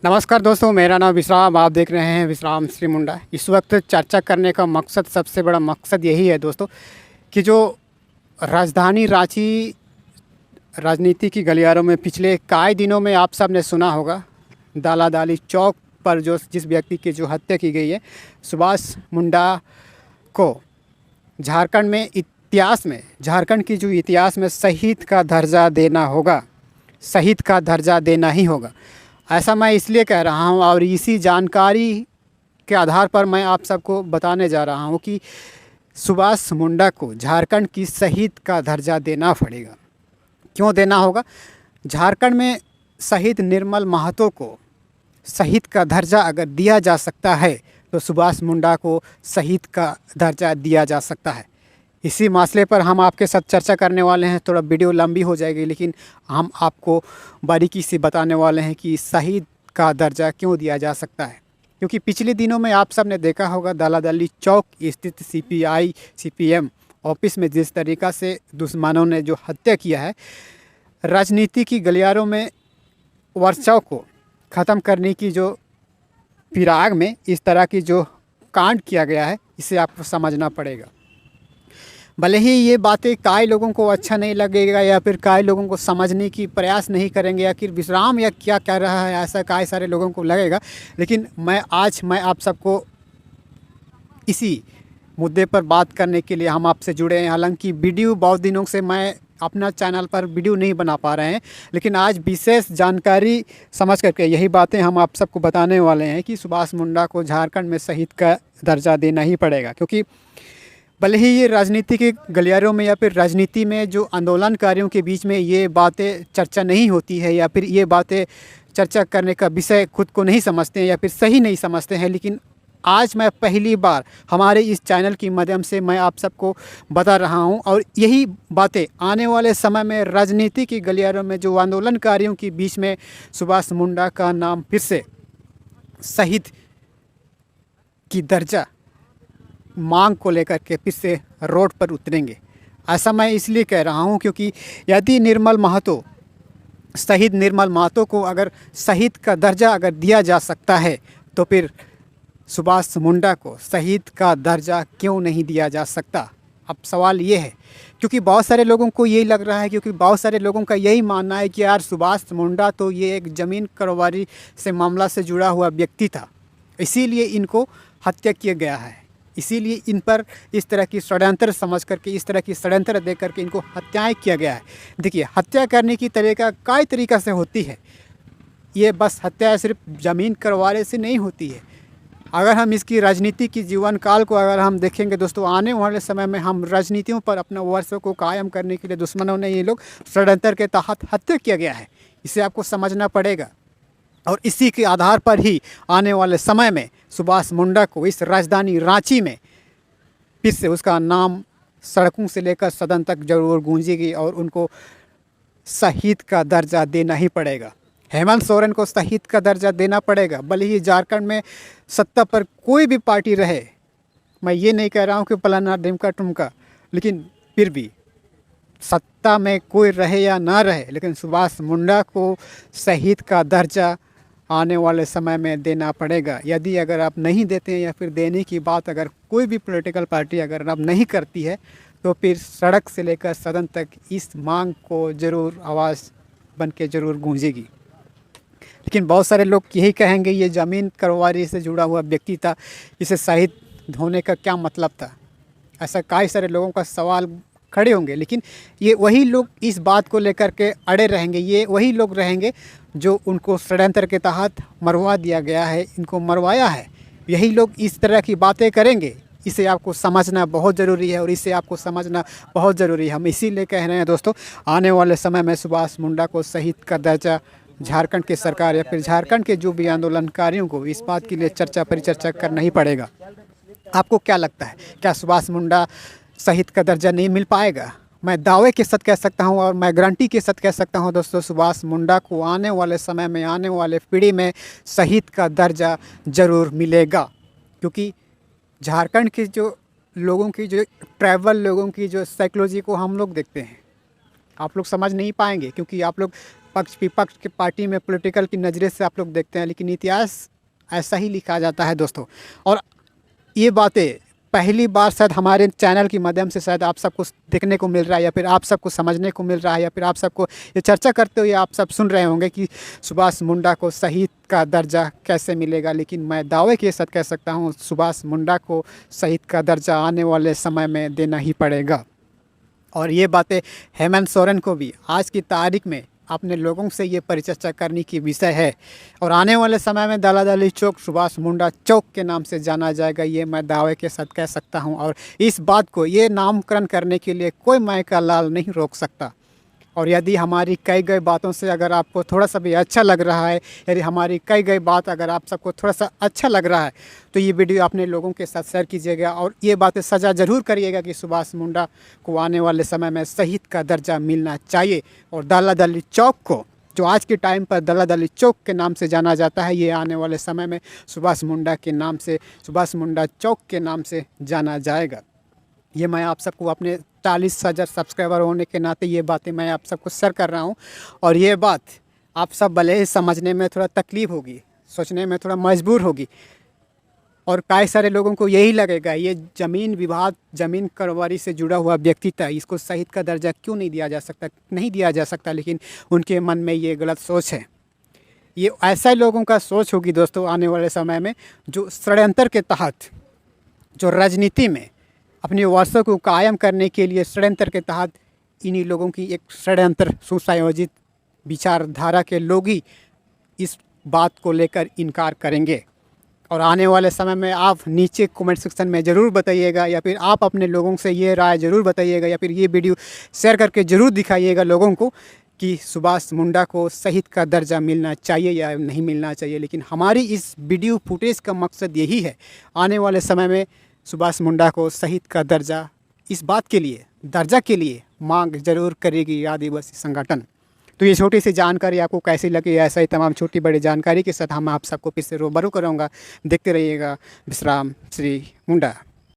नमस्कार दोस्तों, मेरा नाम विश्राम। आप देख रहे हैं विश्राम श्री मुंडा। इस वक्त चर्चा करने का मकसद, सबसे बड़ा मकसद यही है दोस्तों कि जो राजधानी रांची राजनीति की गलियारों में पिछले कई दिनों में आप सब ने सुना होगा, दाला दाली चौक पर जो जिस व्यक्ति की जो हत्या की गई है, सुभाष मुंडा को झारखंड में झारखंड की जो इतिहास में शहीद का दर्जा देना होगा, शहीद का दर्जा देना ही होगा। ऐसा मैं इसलिए कह रहा हूं और इसी जानकारी के आधार पर मैं आप सबको बताने जा रहा हूं कि सुभाष मुंडा को झारखंड की शहीद का दर्जा देना पड़ेगा। क्यों देना होगा? झारखंड में शहीद निर्मल महतो को शहीद का दर्जा अगर दिया जा सकता है तो सुभाष मुंडा को शहीद का दर्जा दिया जा सकता है। इसी मसले पर हम आपके साथ चर्चा करने वाले हैं। थोड़ा वीडियो लंबी हो जाएगी, लेकिन हम आपको बारीकी से बताने वाले हैं कि शहीद का दर्जा क्यों दिया जा सकता है। क्योंकि पिछले दिनों में आप सब ने देखा होगा, दाला दाली चौक स्थित सीपीआई सीपीएम ऑफिस में जिस तरीक़ा से दुश्मनों ने जो हत्या किया है, राजनीति की गलियारों में वर्चस्व को ख़त्म करने की जो फिराक में इस तरह की जो कांड किया गया है, इसे आपको समझना पड़ेगा। भले ही ये बातें कई लोगों को अच्छा नहीं लगेगा या फिर कई लोगों को समझने की प्रयास नहीं करेंगे, या फिर विश्राम या क्या कह रहा है, ऐसा कई सारे लोगों को लगेगा। लेकिन मैं आप सबको इसी मुद्दे पर बात करने के लिए हम आपसे जुड़े हैं। हालांकि वीडियो बहुत दिनों से मैं अपना चैनल पर वीडियो नहीं बना पा रहे हैं, लेकिन आज विशेष जानकारी समझ करके यही बातें हम आप सबको बताने वाले हैं कि सुभाष मुंडा को झारखंड में शहीद का दर्जा देना ही पड़ेगा। क्योंकि भले ही ये राजनीति के गलियारों में या फिर राजनीति में जो आंदोलनकारियों के बीच में ये बातें चर्चा नहीं होती है, या फिर ये बातें चर्चा करने का विषय खुद को नहीं समझते हैं या फिर सही नहीं समझते हैं, लेकिन आज मैं पहली बार हमारे इस चैनल के माध्यम से मैं आप सबको बता रहा हूं। और यही बातें आने वाले समय में राजनीति की गलियारों में जो आंदोलनकारियों के बीच में सुभाष मुंडा का नाम फिर से शहीद की दर्जा मांग को लेकर के फिर से रोड पर उतरेंगे। ऐसा मैं इसलिए कह रहा हूं क्योंकि यदि शहीद निर्मल महतो को अगर शहीद का दर्जा अगर दिया जा सकता है, तो फिर सुभाष मुंडा को शहीद का दर्जा क्यों नहीं दिया जा सकता? अब सवाल ये है, क्योंकि बहुत सारे लोगों को यही लग रहा है, क्योंकि बहुत सारे लोगों का यही मानना है कि यार सुभाष मुंडा तो ये एक ज़मीन कारोबारी से मामला से जुड़ा हुआ व्यक्ति था, इसीलिए इनको हत्या किया गया है, इसीलिए इन पर इस तरह की षड्यंत्र समझ करके, इस तरह की षड्यंत्र दे करके इनको हत्याएं किया गया है। देखिए, हत्या करने की तरीका कई तरीक़ा से होती है। ये बस हत्या सिर्फ ज़मीन करवाने से नहीं होती है। अगर हम इसकी राजनीति की जीवन काल को अगर हम देखेंगे दोस्तों, आने वाले समय में हम राजनीतियों पर अपना वर्चस्व को कायम करने के लिए दुश्मनों ने ये लोग षड्यंत्र के तहत हत्या किया गया है, इसे आपको समझना पड़ेगा। और इसी के आधार पर ही आने वाले समय में सुभाष मुंडा को इस राजधानी रांची में फिर से उसका नाम सड़कों से लेकर सदन तक जरूर गूंजेगी और उनको शहीद का दर्जा देना ही पड़ेगा। हेमंत सोरेन को शहीद का दर्जा देना पड़ेगा। भले ही झारखंड में सत्ता पर कोई भी पार्टी रहे, मैं ये नहीं कह रहा हूँ कि फलाना ढिमका टुमका, लेकिन फिर भी सत्ता में कोई रहे या ना रहे, लेकिन सुभाष मुंडा को शहीद का दर्जा आने वाले समय में देना पड़ेगा। यदि अगर आप नहीं देते हैं या फिर देने की बात अगर कोई भी पॉलिटिकल पार्टी अगर अब नहीं करती है, तो फिर सड़क से लेकर सदन तक इस मांग को ज़रूर आवाज़ बन के ज़रूर गूंजेगी। लेकिन बहुत सारे लोग यही कहेंगे, ये ज़मीन कारोबारी से जुड़ा हुआ व्यक्ति था, इसे शहीद होने का क्या मतलब था? ऐसा कई सारे लोगों का सवाल खड़े होंगे। लेकिन ये वही लोग इस बात को लेकर के अड़े रहेंगे, ये वही लोग रहेंगे जो उनको षड्यंत्र के तहत मरवा दिया गया है, इनको मरवाया है, यही लोग इस तरह की बातें करेंगे। इसे आपको समझना बहुत ज़रूरी है और इसे आपको समझना बहुत ज़रूरी है। हम इसीलिए कह रहे हैं दोस्तों, आने वाले समय में सुभाष मुंडा को शहीद का दर्जा झारखंड की सरकार या फिर झारखंड के जो भी आंदोलनकारियों को इस बात के लिए चर्चा परिचर्चा करना ही पड़ेगा। आपको क्या लगता है, क्या सुभाष मुंडा शहीद का दर्जा नहीं मिल पाएगा? मैं दावे के साथ कह सकता हूं और मैं गारंटी के साथ कह सकता हूं दोस्तों, सुभाष मुंडा को आने वाले समय में, आने वाले पीढ़ी में शहीद का दर्जा ज़रूर मिलेगा। क्योंकि झारखंड के जो लोगों की, जो ट्राइबल लोगों की जो साइकोलॉजी को हम लोग देखते हैं, आप लोग समझ नहीं पाएंगे, क्योंकि आप लोग पक्ष विपक्ष के पार्टी में पॉलिटिकल की नज़रिए से आप लोग देखते हैं, लेकिन इतिहास ऐसा ही लिखा जाता है दोस्तों। और ये बातें पहली बार शायद हमारे चैनल के माध्यम से शायद आप सबको देखने को मिल रहा है, या फिर आप सबको समझने को मिल रहा है, या फिर आप सबको ये चर्चा करते हुए आप सब सुन रहे होंगे कि सुभाष मुंडा को शहीद का दर्जा कैसे मिलेगा। लेकिन मैं दावे के साथ कह सकता हूँ, सुभाष मुंडा को शहीद का दर्जा आने वाले समय में देना ही पड़ेगा। और ये बातें हेमंत सोरेन को भी आज की तारीख में अपने लोगों से ये परिचर्चा करने की विषय है। और आने वाले समय में दलादली चौक सुभाष मुंडा चौक के नाम से जाना जाएगा, ये मैं दावे के साथ कह सकता हूँ। और इस बात को ये नामकरण करने के लिए कोई माई का लाल नहीं रोक सकता। और यदि हमारी कई गई बातों से अगर आपको थोड़ा सा भी अच्छा लग रहा है, यदि हमारी कई गई बात अगर आप सबको थोड़ा सा अच्छा लग रहा है, तो ये वीडियो अपने लोगों के साथ शेयर कीजिएगा। और ये बातें सजा ज़रूर करिएगा कि सुभाष मुंडा को आने वाले समय में शहीद का दर्जा मिलना चाहिए। और दलादली चौक को, जो आज के टाइम पर दलादली चौक के नाम से जाना जाता है, ये आने वाले समय में सुभाष मुंडा के नाम से, सुभाष मुंडा चौक के नाम से जाना जाएगा। ये मैं आप सबको अपने 40,000 सब्सक्राइबर होने के नाते ये बातें मैं आप सबको शेयर कर रहा हूँ। और ये बात आप सब भले ही समझने में थोड़ा तकलीफ़ होगी, सोचने में थोड़ा मजबूर होगी, और कई सारे लोगों को यही लगेगा ये ज़मीन विवाद, ज़मीन कारोबारी से जुड़ा हुआ व्यक्ति था, इसको शहीद का दर्जा क्यों नहीं दिया जा सकता, नहीं दिया जा सकता। लेकिन उनके मन में ये गलत सोच है। ये ऐसा लोगों का सोच होगी दोस्तों आने वाले समय में, जो षड्यंत्र के तहत, जो राजनीति में अपनी वर्षों को कायम करने के लिए षड्यंत्र के तहत, इन्हीं लोगों की एक षड्यंत्र सुसंयोजित विचारधारा के लोग ही इस बात को लेकर इनकार करेंगे। और आने वाले समय में आप नीचे कमेंट सेक्शन में ज़रूर बताइएगा, या फिर आप अपने लोगों से ये राय ज़रूर बताइएगा, या फिर ये वीडियो शेयर करके ज़रूर दिखाइएगा लोगों को कि सुभाष मुंडा को शहीद का दर्जा मिलना चाहिए या नहीं मिलना चाहिए। लेकिन हमारी इस वीडियो फुटेज का मकसद यही है, आने वाले समय में सुभाष मुंडा को शहीद का दर्जा, इस बात के लिए, दर्जा के लिए मांग जरूर करेगी आदिवासी संगठन। तो ये छोटी सी जानकारी आपको कैसी लगी, ऐसा ही तमाम छोटी बड़ी जानकारी के साथ हम आप सबको फिर से रूबरू करूँगा। देखते रहिएगा विश्राम श्री मुंडा।